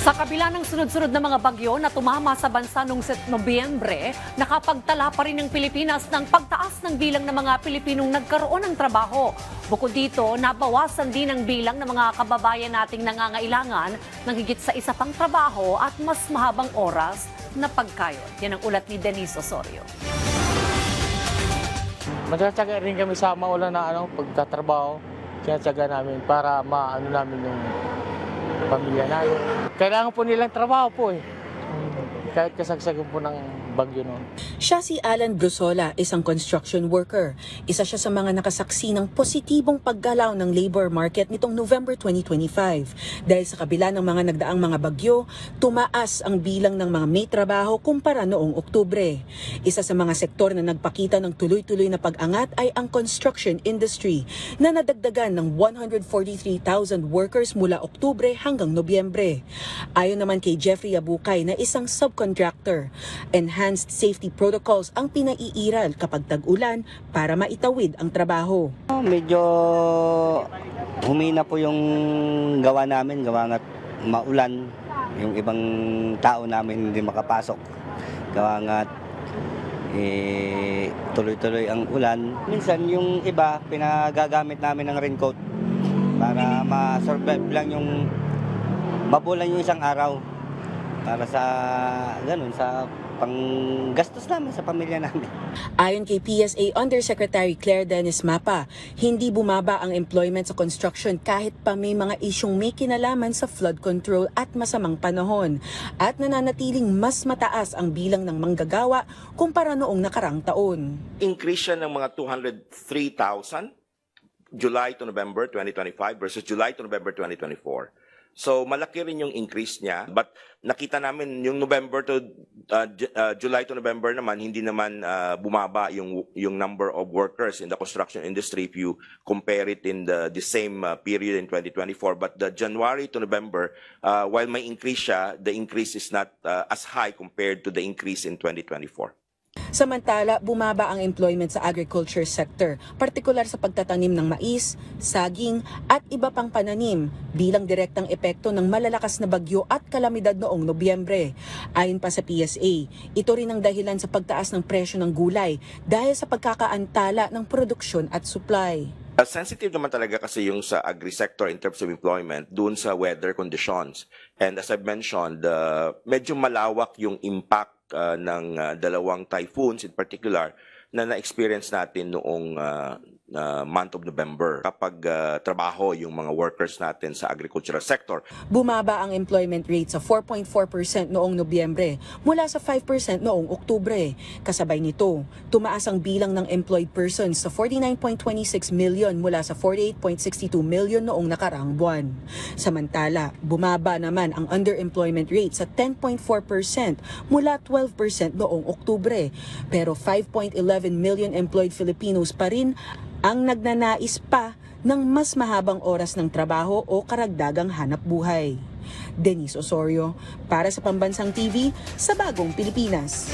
Sa kabila ng sunod-sunod na mga bagyo na tumama sa bansa noong Nobyembre, nakapagtala pa rin ng Pilipinas ng pagtaas ng bilang ng mga Pilipinong nagkaroon ng trabaho. Bukod dito, nabawasan din ang bilang ng mga kababayan nating nangangailangan ng higit sa isa pang trabaho at mas mahabang oras na pagkayod. Yan ang ulat ni Denise Osorio. Matsatsaga rin kami sa maulan na pagtatrabaho. Sinatsaga namin para maano namin yung pamilya namin. Kailangan po nilang trabaho po eh. Kahit kasagsagan po ng bagyo noon. Siya si Alan Brusola, isang construction worker. Isa siya sa mga nakasaksi ng positibong paggalaw ng labor market nitong November 2025. Dahil sa kabila ng mga nagdaang mga bagyo, tumaas ang bilang ng mga may trabaho kumpara noong Oktubre. Isa sa mga sektor na nagpakita ng tuloy-tuloy na pag-angat ay ang construction industry na nadagdagan ng 143,000 workers mula Oktubre hanggang Nobyembre. Ayon naman kay Jeffrey Abukay na isang subcontractor, enhanced safety protocols ang pinaiiral kapag tag-ulan para maitawid ang trabaho. Medyo humina po yung gawa namin, gawa nga't maulan. Yung ibang tao namin hindi makapasok. Gawa nga't tuloy-tuloy ang ulan. Minsan yung iba, pinagagamit namin ng raincoat para ma-survive lang yung mabulan yung isang araw. Para sa ganun, sa panggastos namin sa pamilya namin. Ayon kay PSA Undersecretary Claire Dennis Mapa, hindi bumaba ang employment sa construction kahit pa may mga isyong may kinalaman sa flood control at masamang panahon. At nananatiling mas mataas ang bilang ng manggagawa kumpara noong nakarang taon. Increase siya ng mga 203,000 July to November 2025 versus July to November 2024. So malaki rin yung increase niya, but nakita namin yung November to July to November naman hindi naman bumaba yung number of workers in the construction industry if you compare it in the same period in 2024. But the January to November, while may increase siya, the increase is not as high compared to the increase in 2024. Samantala, bumaba ang employment sa agriculture sector, partikular sa pagtatanim ng mais, saging at iba pang pananim bilang direktang epekto ng malalakas na bagyo at kalamidad noong Nobyembre. Ayon pa sa PSA, ito rin ang dahilan sa pagtaas ng presyo ng gulay dahil sa pagkakaantala ng produksyon at supply. Sensitive naman talaga kasi yung sa agri-sector in terms of employment doon sa weather conditions. And as I've mentioned, medyo malawak yung impact ng dalawang typhoons in particular na na-experience natin noong month of November kapag trabaho yung mga workers natin sa agricultural sector. Bumaba ang employment rate sa 4.4% noong Nobyembre mula sa 5% noong Oktubre. Kasabay nito, tumaas ang bilang ng employed persons sa 49.26 million mula sa 48.62 million noong nakaraang buwan. Samantala, bumaba naman ang underemployment rate sa 10.4% mula 12% noong Oktubre. Pero 5.11 million employed Filipinos pa rin ang nagnanais pa ng mas mahabang oras ng trabaho o karagdagang hanap buhay. Denise Osorio, para sa Pambansang TV, sa Bagong Pilipinas.